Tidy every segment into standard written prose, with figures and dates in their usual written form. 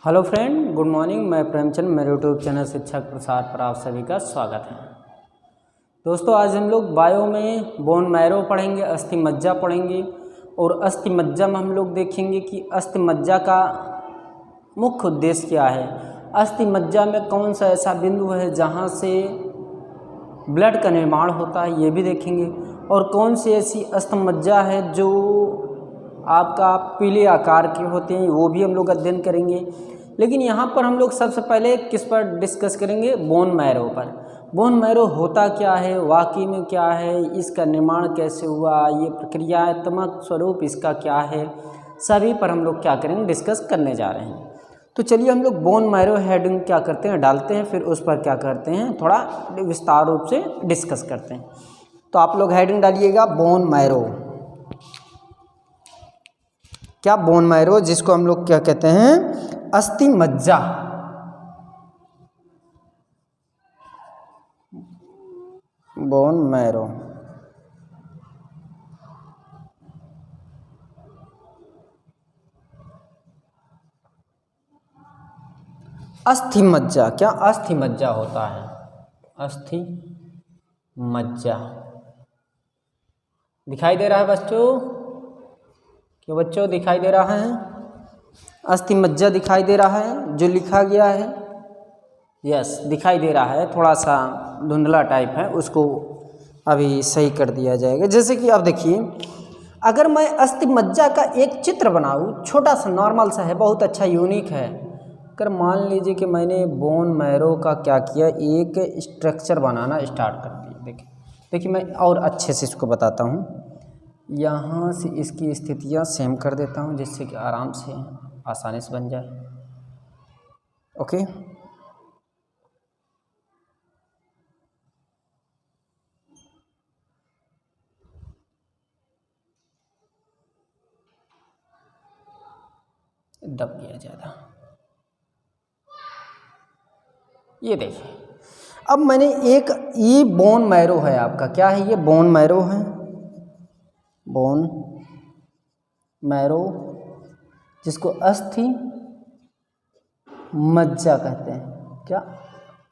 Hello friend, good morning. मैं प्रेमचंद, मेरे YouTube channel शिक्षक प्रसार पर आप सभी का स्वागत है। दोस्तों, आज हम लोग बायो में बोन मैरो पढ़ेंगे, अस्थि मज्जा पढ़ेंगे। और अस्थि मज्जा में हम लोग देखेंगे कि अस्थि मज्जा का मुख्य उद्देश्य क्या है, अस्थि मज्जा में कौन सा ऐसा बिंदु है जहाँ से ब्लड का निर्माण होता है, ये भी देखेंगे। और कौन सी ऐसी अस्थि मज्जा है जो आपका पीले आकार के होते हैं, वो भी हम लोग अध्ययन करेंगे। लेकिन यहाँ पर हम लोग सबसे पहले किस पर डिस्कस करेंगे, बोन मैरो पर। बोन मैरो होता क्या है, वाकई में क्या है, इसका निर्माण कैसे हुआ, ये प्रक्रियात्मक स्वरूप इसका क्या है, सभी पर हम लोग क्या करेंगे, डिस्कस करने जा रहे हैं। तो चलिए हम लोग बोन मैरो हेडिंग क्या करते हैं, डालते हैं, फिर उस पर क्या करते हैं, थोड़ा विस्तार रूप से डिस्कस करते हैं। तो आप लोग हेडिंग डालिएगा बोन मैरो। क्या बोन मैरो, जिसको हम लोग क्या कहते हैं, अस्थि मज्जा। बोन मैरो, अस्थि मज्जा। क्या अस्थि मज्जा होता है, अस्थि मज्जा दिखाई दे रहा है बच्चों? क्यों बच्चों, दिखाई दे रहा है? अस्थि मज्जा दिखाई दे रहा है जो लिखा गया है? यस, दिखाई दे रहा है। थोड़ा सा धुंधला टाइप है, उसको अभी सही कर दिया जाएगा। जैसे कि अब देखिए, अगर मैं अस्थि मज्जा का एक चित्र बनाऊँ, छोटा सा नॉर्मल सा है, बहुत अच्छा यूनिक है। अगर मान लीजिए कि मैंने बोन मैरो का क्या किया, एक स्ट्रक्चर बनाना स्टार्ट कर दिया। देखिए मैं और अच्छे से इसको बताता हूँ। यहाँ से इसकी स्थितियाँ सेम कर देता हूँ, जिससे कि आराम से आसानी से बन जाए। ओके, दब गया ज़्यादा। ये देखिए, अब मैंने एक, ये बोन मैरो है आपका, क्या है ये, बोन मैरो है। बोन मैरो, जिसको अस्थि मज्जा कहते हैं। क्या,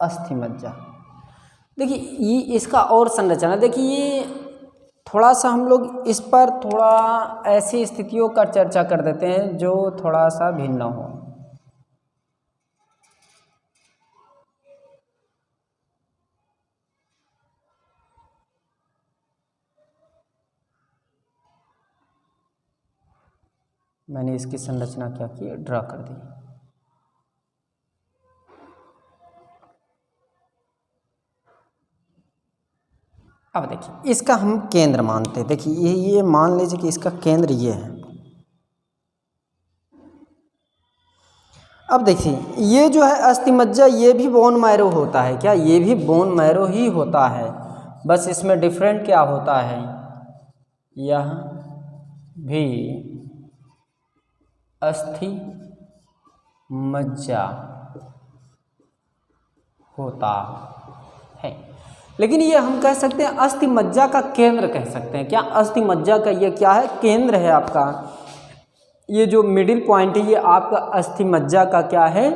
अस्थि मज्जा। देखिए ये इसका और संरचना देखिए, ये थोड़ा सा हम लोग इस पर थोड़ा ऐसी स्थितियों का चर्चा कर देते हैं जो थोड़ा सा भिन्न हो। मैंने इसकी संरचना क्या की, ड्रा कर दी। अब देखिए, इसका हम केंद्र मानते हैं। देखिए ये मान लीजिए कि इसका केंद्र ये है। अब देखिए, ये जो है अस्थि मज्जा, ये भी बोन मैरो होता है। क्या, ये भी बोन मैरो ही होता है, बस इसमें डिफरेंट क्या होता है, यह भी अस्थि मज्जा होता है। लेकिन ये हम कह सकते हैं अस्थि मज्जा का केंद्र कह सकते हैं। क्या, अस्थि मज्जा का ये क्या है, केंद्र है आपका। ये जो मिडिल पॉइंट है, ये आपका अस्थि मज्जा का क्या है,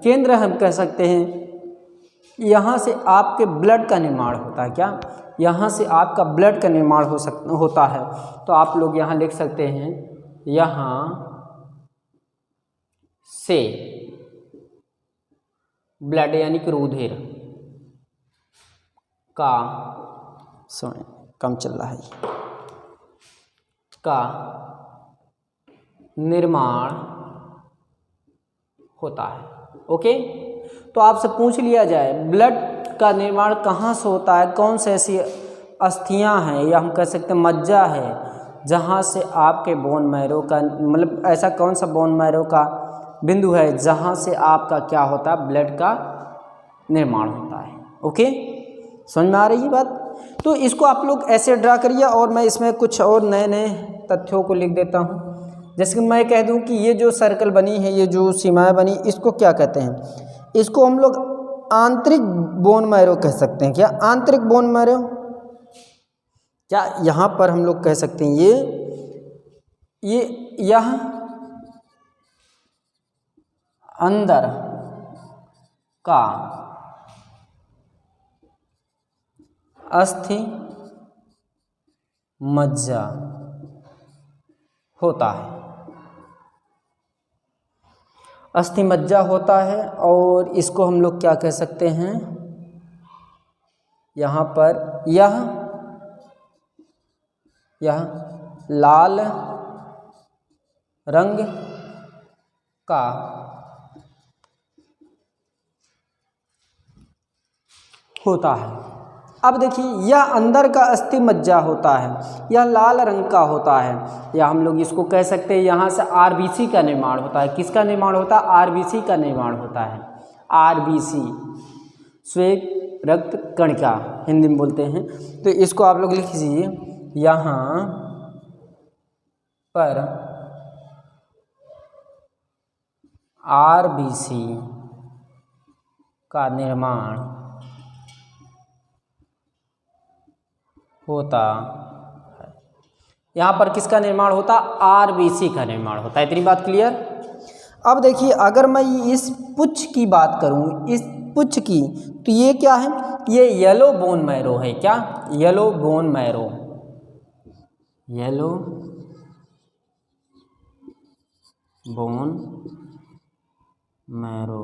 केंद्र हम कह सकते हैं। यहाँ से आपके ब्लड का निर्माण होता है। क्या, यहाँ से आपका ब्लड का निर्माण होता है। तो आप लोग यहाँ लिख सकते हैं, यहाँ से ब्लड यानी कि रुधिर का, सॉरी कम चल रहा है, का निर्माण होता है। ओके, तो आपसे पूछ लिया जाए ब्लड का निर्माण कहाँ से होता है, कौन से ऐसी अस्थियां हैं, या हम कह सकते हैं मज्जा है, जहाँ से आपके बोन मैरो का, मतलब ऐसा कौन सा बोन मैरो का बिंदु है जहाँ से आपका क्या होता है, ब्लड का निर्माण होता है। ओके, समझ में आ रही है बात? तो इसको आप लोग ऐसे ड्रा करिए, और मैं इसमें कुछ और नए नए तथ्यों को लिख देता हूँ। जैसे कि मैं कह दूं कि ये जो सर्कल बनी है, ये जो सीमाएं बनी, इसको क्या कहते हैं, इसको हम लोग आंतरिक बोन मैरो कह सकते हैं। क्या, आंतरिक बोन मैरो। क्या, यहाँ पर हम लोग कह सकते हैं यह अंदर का अस्थि मज्जा होता है, अस्थि मज्जा होता है। और इसको हम लोग क्या कह सकते हैं, यहाँ पर यह लाल रंग का होता है। अब देखिए, यह अंदर का अस्थि मज्जा होता है, यह लाल रंग का होता है, या हम लोग इसको कह सकते हैं यहाँ से आरबीसी का निर्माण होता है। किसका निर्माण होता है? आरबीसी का निर्माण होता है। आरबीसी श्वेत रक्त कणिका हिंदी में बोलते हैं। तो इसको आप लोग लिख लीजिए, यहाँ पर आरबीसी का निर्माण होता है। यहाँ पर किसका निर्माण होता? आरबीसी का निर्माण होता है। इतनी बात क्लियर? अब देखिए, अगर मैं इस पुच्छ की बात करूँ, इस पुच्छ की, तो ये क्या है? ये येलो बोन मैरो है। क्या? Yellow bone marrow, yellow bone marrow,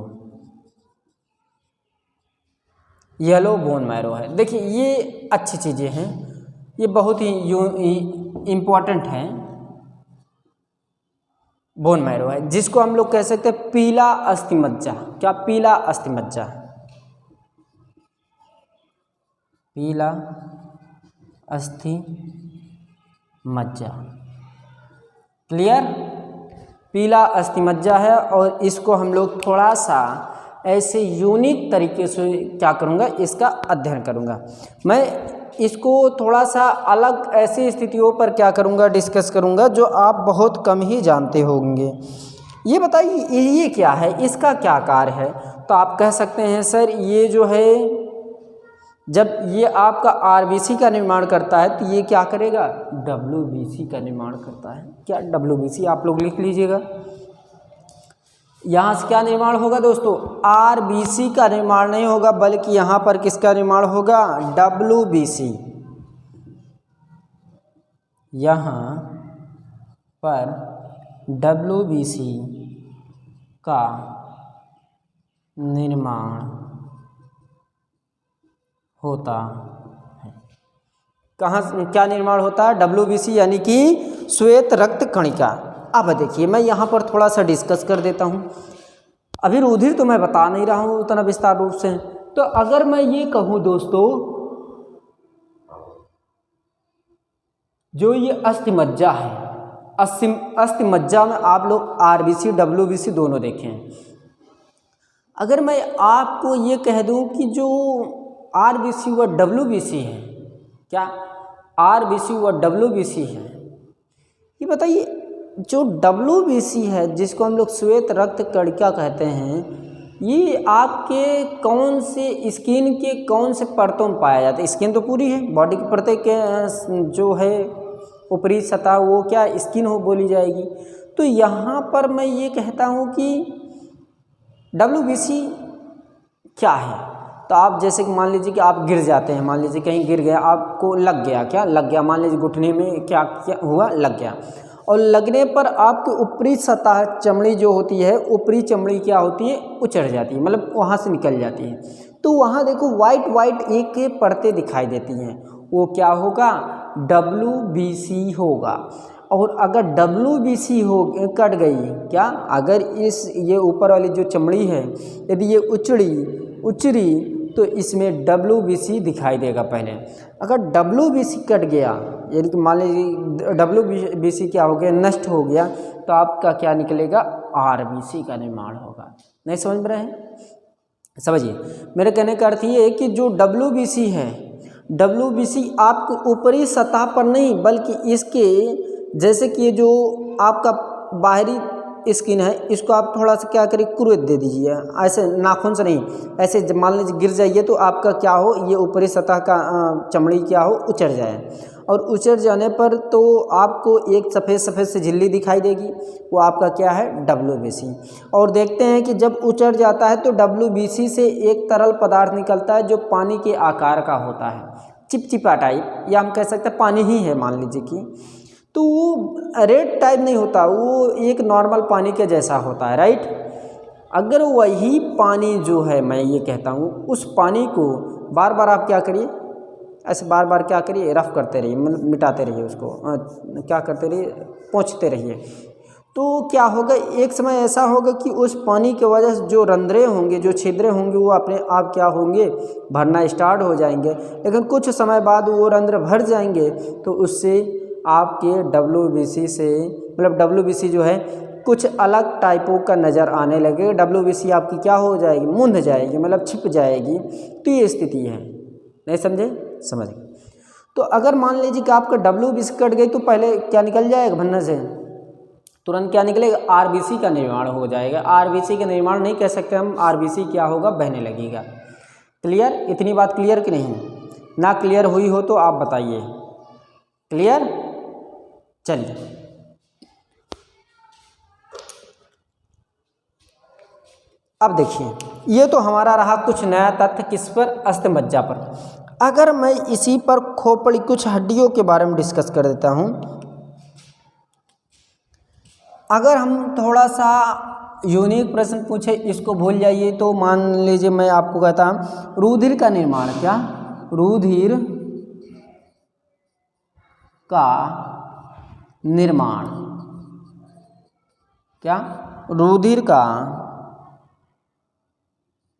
yellow bone marrow है। देखिए, ये अच्छी चीज़ें हैं, ये बहुत ही इम्पोर्टेंट हैं। बोन मैरो है, जिसको हम लोग कह सकते हैं पीला अस्थि मज्जा। क्या? पीला अस्थि मज्जा, पीला अस्थि मज्जा। क्लियर? पीला अस्थि मज्जा है, और इसको हम लोग थोड़ा सा ऐसे यूनिक तरीके से क्या करूँगा, इसका अध्ययन करूँगा। मैं इसको थोड़ा सा अलग ऐसी स्थितियों पर क्या करूँगा, डिस्कस करूँगा, जो आप बहुत कम ही जानते होंगे। ये बताइए, ये क्या है, इसका क्या कार्य है? तो आप कह सकते हैं सर, ये जो है, जब ये आपका आरबीसी का निर्माण करता है, तो ये क्या करेगा? डब्ल्यूबीसी का निर्माण करता है। क्या? डब्ल्यूबीसी आप लोग लिख लीजिएगा। यहाँ से क्या निर्माण होगा दोस्तों? आरबीसी का निर्माण नहीं होगा, बल्कि यहाँ पर किसका निर्माण होगा? डब्ल्यूबीसी। यहाँ पर डब्ल्यूबीसी का निर्माण होता है। कहाँ क्या निर्माण होता है? डब्ल्यूबीसी यानी कि श्वेत रक्त कणिका। अब देखिए, मैं यहाँ पर थोड़ा सा डिस्कस कर देता हूँ। अभी रुधिर तो मैं बता नहीं रहा हूँ उतना विस्तार रूप से। तो अगर मैं ये कहूँ दोस्तों, जो ये अस्थि मज्जा है, अस्थि मज्जा में आप लोग आरबीसी डब्ल्यूबीसी दोनों देखें। अगर मैं आपको ये कह दूँ कि जो आरबीसी व डब्ल्यूबीसी है, क्या आरबीसी व डब्ल्यूबीसी है, ये बताइए, जो डब्ल्यूबीसी है, जिसको हम लोग श्वेत रक्त कणिका कहते हैं, ये आपके कौन से स्किन के कौन से परतों में पाया जाता है? स्किन तो पूरी है, बॉडी की परतें के जो है ऊपरी सतह, वो क्या स्किन हो बोली जाएगी। तो यहाँ पर मैं ये कहता हूँ कि डब्ल्यूबीसी क्या है? तो आप जैसे कि मान लीजिए कि आप गिर जाते हैं, मान लीजिए कहीं गिर गए, आपको लग गया, क्या लग गया, मान लीजिए घुटने में क्या हुआ, लग गया, और लगने पर आपकी ऊपरी सतह चमड़ी जो होती है, ऊपरी चमड़ी क्या होती है, उचड़ जाती है, मतलब वहाँ से निकल जाती है। तो वहाँ देखो वाइट एक परतें दिखाई देती हैं, वो क्या होगा? डब्ल्यूबीसी होगा। और अगर डब्ल्यूबीसी हो कट गई, क्या अगर ये ऊपर वाली जो चमड़ी है, यदि ये उचड़ी तो इसमें डब्ल्यूबीसी दिखाई देगा पहले। अगर डब्ल्यूबीसी कट गया, यानी कि मान लीजिए डब्ल्यूबीसी क्या हो गया, नष्ट हो गया, तो आपका क्या निकलेगा? आरबीसी का निर्माण होगा। नहीं समझ में रहे हैं? समझिए, मेरे कहने का अर्थ ये है कि जो डब्ल्यूबीसी है, डब्ल्यूबीसी आपको ऊपरी सतह पर नहीं, बल्कि इसके जैसे कि ये जो आपका बाहरी स्किन है, इसको आप थोड़ा सा क्या करिए, कुरेद दे दीजिए, ऐसे नाखून से नहीं, ऐसे मान लीजिए गिर जाइए तो आपका क्या हो, ये ऊपरी सतह का चमड़ी क्या हो, उचड़ जाए। और उचर जाने पर तो आपको एक सफ़ेद सफ़ेद सी झिल्ली दिखाई देगी, वो आपका क्या है, WBC। और देखते हैं कि जब उचर जाता है तो WBC से एक तरल पदार्थ निकलता है जो पानी के आकार का होता है, चिपचिपा टाइप, या हम कह सकते हैं पानी ही है मान लीजिए कि, तो वो रेड टाइप नहीं होता, वो एक नॉर्मल पानी के जैसा होता है, राइट। अगर वही पानी जो है, मैं ये कहता हूँ, उस पानी को बार बार आप क्या करिए, ऐसे बार बार क्या करिए, रफ़ करते रहिए, मिटाते रहिए उसको, क्या करते रहिए, पोंछते रहिए, तो क्या होगा, एक समय ऐसा होगा कि उस पानी की वजह से जो रंध्रे होंगे, जो छिद्रे होंगे, वो अपने आप क्या होंगे, भरना स्टार्ट हो जाएंगे। लेकिन कुछ समय बाद वो रंध्र भर जाएंगे तो उससे आपके WBC से, मतलब WBC जो है कुछ अलग टाइपों का नज़र आने लगेगा। WBC आपकी क्या हो जाएगी, मुंद जाएगी, मतलब छिप जाएगी। तो ये स्थिति है, नहीं समझे, समझ गए। तो अगर मान लीजिए कि आपका WBC कट गई तो पहले क्या निकल जाएगा भन्ना से, तुरंत क्या निकलेगा, RBC का निर्माण हो जाएगा। RBC का निर्माण नहीं कह सकते हम, RBC क्या होगा, बहने लगेगा। क्लियर, इतनी बात क्लियर कि नहीं, ना क्लियर हुई हो तो आप बताइए। क्लियर, चलिए अब देखिए, ये तो हमारा रहा कुछ नया तथ्य, किस पर, अस्थिमज्जा पर। अगर मैं इसी पर खोपड़ी, कुछ हड्डियों के बारे में डिस्कस कर देता हूँ। अगर हम थोड़ा सा यूनिक प्रश्न पूछे, इसको भूल जाइए, तो मान लीजिए मैं आपको कहता हूँ रुधिर का निर्माण, क्या, रुधिर का निर्माण, क्या, रुधिर का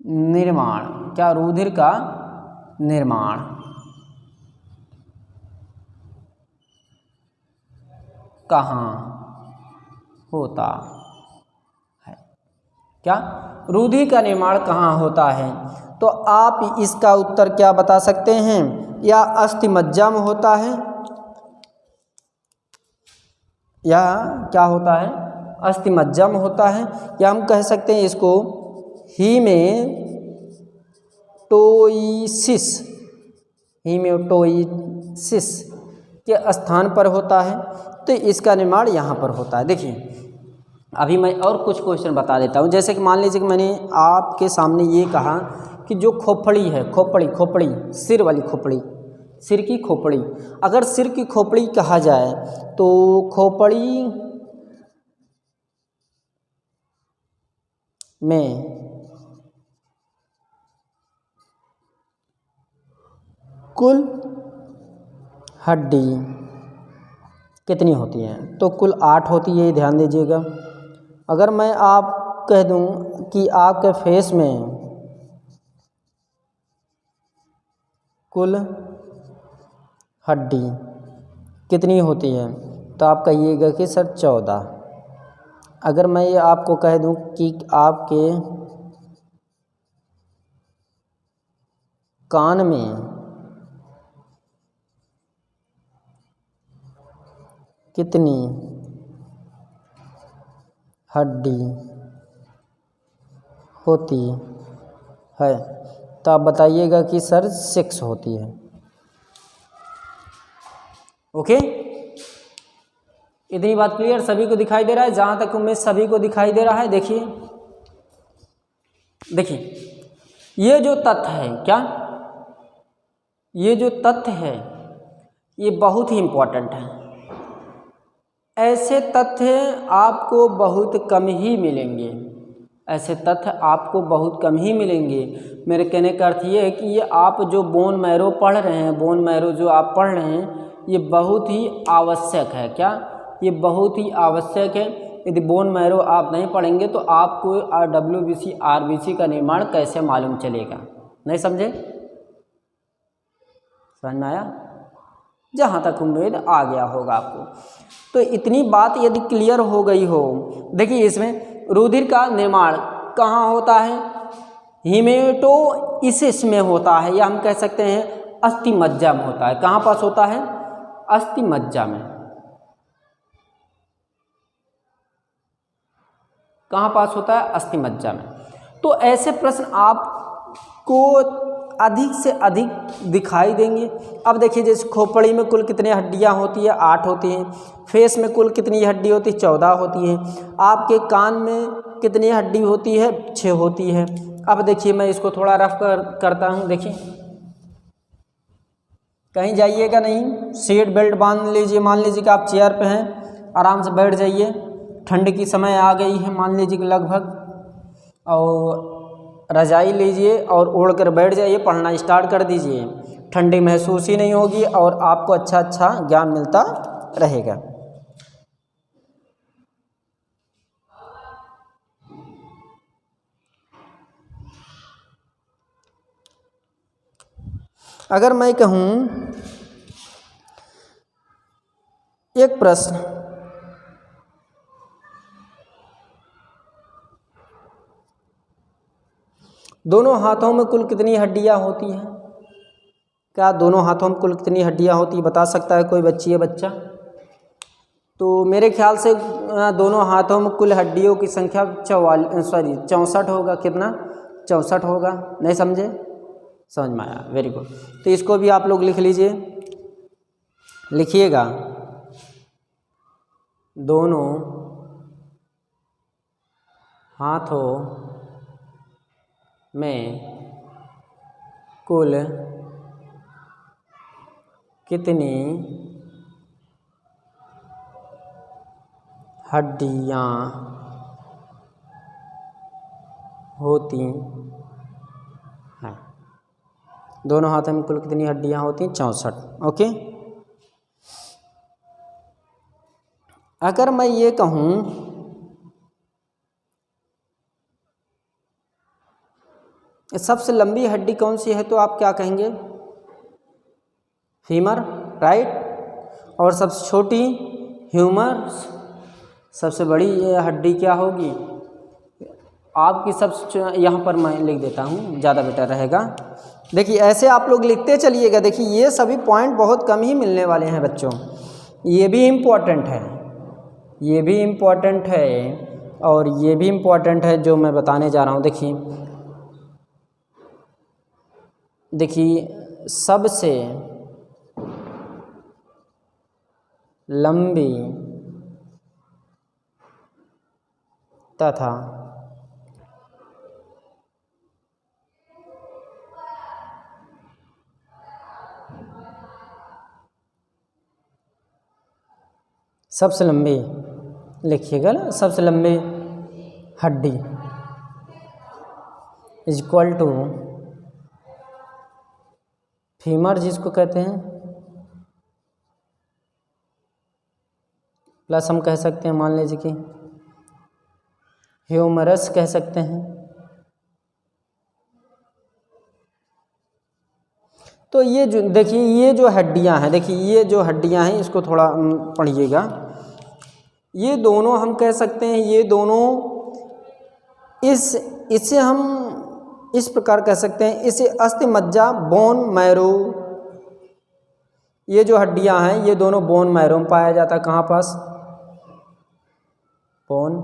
निर्माण, क्या, रुधिर का निर्माण कहाँ होता है, क्या, रुधिर का निर्माण कहाँ होता है। तो आप इसका उत्तर क्या बता सकते हैं, या अस्थिमज्जा में होता है, या क्या होता है, अस्थिमज्जा में होता है, या हम कह सकते हैं इसको हीमेटोइसिस के स्थान पर होता है। तो इसका निर्माण यहाँ पर होता है। देखिए अभी मैं और कुछ क्वेश्चन बता देता हूँ। जैसे कि मान लीजिए कि मैंने आपके सामने ये कहा कि जो खोपड़ी है, खोपड़ी सिर वाली खोपड़ी, सिर की खोपड़ी, अगर सिर की खोपड़ी कहा जाए तो खोपड़ी में कुल हड्डी कितनी होती है, तो कुल 8 होती है, ध्यान दीजिएगा। अगर मैं आप कह दूं कि आपके फेस में कुल हड्डी कितनी होती है, तो आप कहिएगा कि सर 14। अगर मैं ये आपको कह दूं कि आपके कान में कितनी हड्डी होती है, तो आप बताइएगा कि सर 6 होती है। ओके, इतनी बात क्लियर, सभी को दिखाई दे रहा है, जहां तक उम्मीद सभी को दिखाई दे रहा है। देखिए ये जो तथ्य है, क्या, ये जो तथ्य है ये बहुत ही इम्पोर्टेंट है। ऐसे तथ्य आपको बहुत कम ही मिलेंगे, ऐसे तथ्य आपको बहुत कम ही मिलेंगे। मेरे कहने का अर्थ ये है कि ये आप जो बोन मैरो पढ़ रहे हैं, बोन मैरो जो आप पढ़ रहे हैं, ये बहुत ही आवश्यक है। क्या, ये बहुत ही आवश्यक है। यदि बोन मैरो आप नहीं पढ़ेंगे तो आपको WBC RBC का निर्माण कैसे मालूम चलेगा, नहीं समझे, समझ में आया, जहाँ तक उम्मीद आ गया होगा आपको। तो इतनी बात यदि क्लियर हो गई हो, देखिए इसमें रुधिर का निर्माण कहाँ होता है, हीमेटोइसिस में होता है, या हम कह सकते हैं अस्थिमज्जा में होता है। कहाँ पास होता है, अस्थिमज्जा में। कहाँ पास होता है, अस्थिमज्जा में। तो ऐसे प्रश्न आपको अधिक से अधिक दिखाई देंगे। अब देखिए जैसे खोपड़ी में कुल कितनी हड्डियां होती है, 8 होती हैं। फेस में कुल कितनी हड्डी होती है, 14 होती हैं। आपके कान में कितनी हड्डी होती है, 6 होती है। अब देखिए मैं इसको थोड़ा रफ करता हूँ। देखिए कहीं जाइएगा नहीं, सीट बेल्ट बांध लीजिए। मान लीजिए कि आप चेयर पे हैं, आराम से बैठ जाइए। ठंड की समय आ गई है मान लीजिए कि लगभग, और रजाई लीजिए और ओढ़ कर बैठ जाइए, पढ़ना स्टार्ट कर दीजिए। ठंडी महसूस ही नहीं होगी और आपको अच्छा ज्ञान मिलता रहेगा। अगर मैं कहूँ एक प्रश्न, दोनों हाथों में कुल कितनी हड्डियां होती हैं? क्या दोनों हाथों में कुल कितनी हड्डियां होती बता सकता है कोई बच्ची या बच्चा? तो मेरे ख्याल से दोनों हाथों में कुल हड्डियों की संख्या 64 होगा। कितना? 64 होगा। नहीं समझे? समझ में आया, वेरी गुड। तो इसको भी आप लोग लिख लीजिए, लिखिएगा। दोनों हाथों में कुल कितनी हड्डियां होती हैं? दोनों हाथों में कुल कितनी हड्डियां होती हैं? 64। ओके। अगर मैं ये कहूँ सबसे लंबी हड्डी कौन सी है, तो आप क्या कहेंगे? Femur, right. और सबसे छोटी ह्यूमरस। सबसे बड़ी ये हड्डी क्या होगी आपकी? सबसे यहाँ पर मैं लिख देता हूँ, ज़्यादा बेटर रहेगा। देखिए ऐसे आप लोग लिखते चलिएगा। देखिए ये सभी पॉइंट बहुत कम ही मिलने वाले हैं बच्चों। ये भी इम्पोर्टेंट है, ये भी इम्पोर्टेंट है और ये भी इम्पोर्टेंट है जो मैं बताने जा रहा हूँ। देखिए सबसे लंबी तथा सबसे लंबी, लिखिएगा ना, सबसे लंबी हड्डी इज इक्वल टू फीमर जिसको कहते हैं, प्लस हम कह सकते हैं मान लीजिए कि ह्यूमरस कह सकते हैं। तो ये जो देखिए ये जो हड्डियां हैं, देखिए ये जो हड्डियां हैं इसको थोड़ा पढ़िएगा। ये दोनों हम कह सकते हैं, ये दोनों इसे हम इस प्रकार कह सकते हैं, इसे अस्थि मज्जा, बोन मैरो, ये जो हड्डियां हैं ये दोनों बोन मैरो में पाया जाता है। कहाँ पास? बोन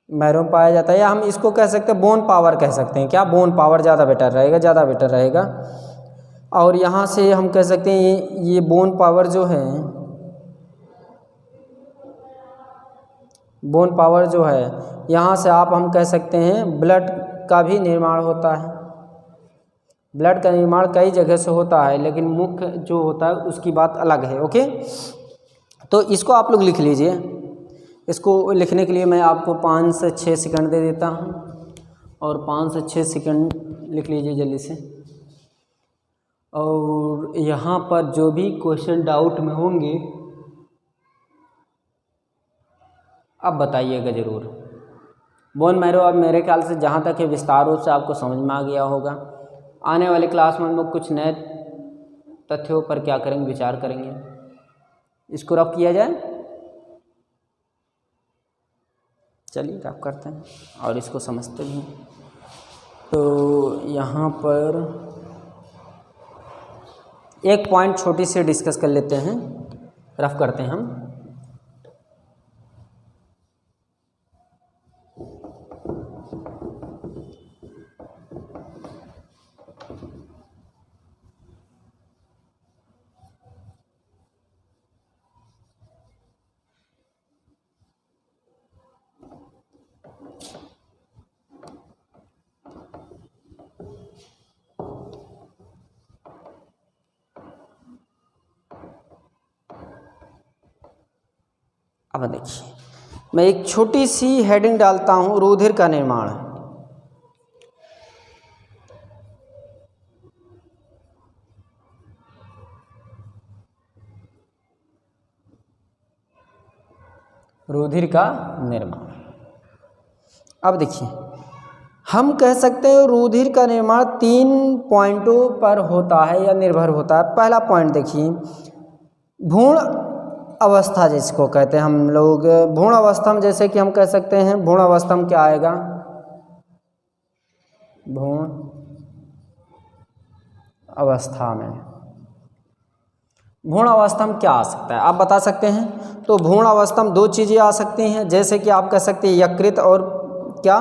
मैरो में पाया जाता है, या हम इसको कह सकते हैं बोन पावर कह सकते हैं। क्या? बोन पावर ज़्यादा बेटर रहेगा, ज़्यादा बेटर रहेगा। और यहाँ से हम कह सकते हैं ये बोन पावर जो है, बोन पावर जो है यहाँ से हम कह सकते हैं ब्लड का भी निर्माण होता है। ब्लड का निर्माण कई जगह से होता है, लेकिन मुख्य जो होता है उसकी बात अलग है। ओके, तो इसको आप लोग लिख लीजिए। इसको लिखने के लिए मैं आपको 5 से 6 सेकंड दे देता हूँ, और 5 से 6 सेकंड लिख लीजिए जल्दी से। और यहाँ पर जो भी क्वेश्चन डाउट में होंगे अब बताइएगा ज़रूर। बोन मैरो अब मेरे ख्याल से जहाँ तक है विस्तार रूप से आपको समझ में आ गया होगा। आने वाले क्लास में हम लोग कुछ नए तथ्यों पर क्या करेंगे, विचार करेंगे। इसको रफ किया जाए, चलिए रफ करते हैं और इसको समझते भी हैं। तो यहाँ पर एक पॉइंट छोटी सी डिस्कस कर लेते हैं, रफ करते हैं हम। अब देखिए मैं एक छोटी सी हेडिंग डालता हूँ, रुधिर का निर्माण। रुधिर का निर्माण। अब देखिए हम कह सकते हैं रुधिर का निर्माण 3 पॉइंटों पर होता है या निर्भर होता है। पहला पॉइंट देखिए, भ्रूण अवस्था जिसको कहते हैं हम लोग, भ्रूण अवस्था में जैसे कि हम कह सकते हैं भ्रूण अवस्था में क्या आएगा, भ्रूण अवस्था में, भ्रूण अवस्था में क्या आ सकता है आप बता सकते हैं? तो भ्रूण अवस्था में 2 चीज़ें आ सकती हैं, जैसे कि आप कह सकते हैं यकृत और क्या,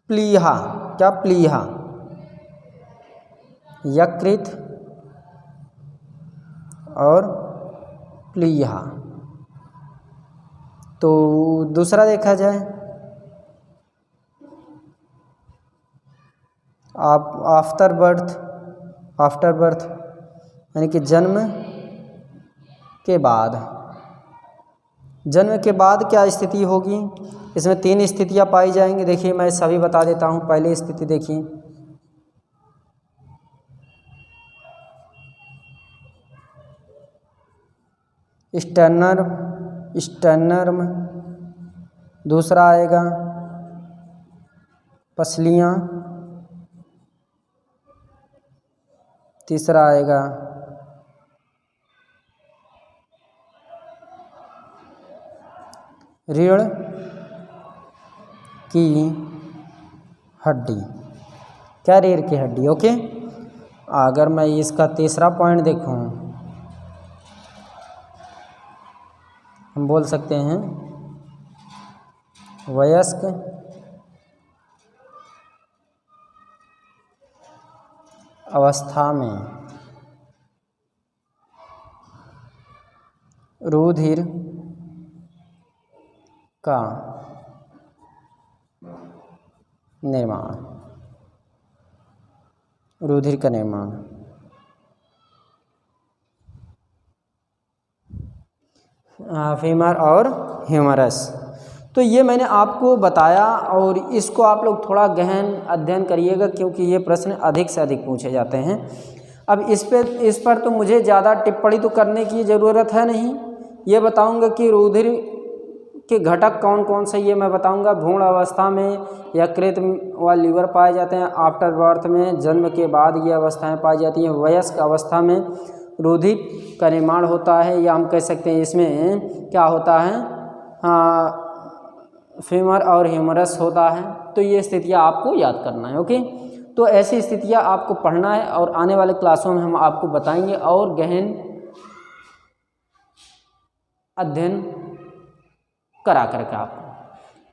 प्लीहा। क्या प्लीहा, यकृत और प्लीहा। तो दूसरा देखा जाए आप आफ्टर बर्थ यानी कि जन्म के बाद, जन्म के बाद क्या स्थिति होगी? इसमें 3 स्थितियां पाई जाएंगी। देखिए मैं सभी बता देता हूं। पहली स्थिति देखिए, स्टर्नर्म, दूसरा आएगा पसलियाँ, तीसरा आएगा रीढ़ की हड्डी। क्या, रीढ़ की हड्डी। ओके। अगर मैं इसका तीसरा पॉइंट देखूं, हम बोल सकते हैं वयस्क अवस्था में रुधिर का निर्माण, रुधिर का निर्माण। फीमर और ह्यूमरस। तो ये मैंने आपको बताया और इसको आप लोग थोड़ा गहन अध्ययन करिएगा, क्योंकि ये प्रश्न अधिक से अधिक पूछे जाते हैं। अब इस पर तो मुझे ज़्यादा टिप्पणी तो करने की ज़रूरत है नहीं। ये बताऊंगा कि रुधिर के घटक कौन कौन से, ये मैं बताऊंगा। भ्रूण अवस्था में यकृत व लीवर पाए जाते हैं। आफ्टर बर्थ में, जन्म के बाद ये अवस्थाएं पाई जाती हैं। वयस्क अवस्था में रुधिर का निर्माण होता है, या हम कह सकते हैं इसमें क्या होता है, फीमर और ह्यूमरस होता है। तो ये स्थितियाँ आपको याद करना है। ओके। तो ऐसी स्थितियाँ आपको पढ़ना है और आने वाले क्लासों में हम आपको बताएंगे और गहन अध्ययन करा करके आपको।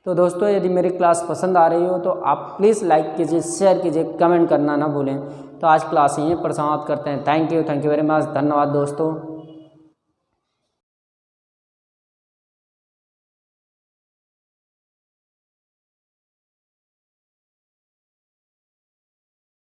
तो दोस्तों यदि मेरी क्लास पसंद आ रही हो तो आप प्लीज़ लाइक कीजिए, शेयर कीजिए, कमेंट करना ना भूलें। तो आज क्लास यहीं पर समाप्त करते हैं। Thank you very much. धन्यवाद दोस्तों।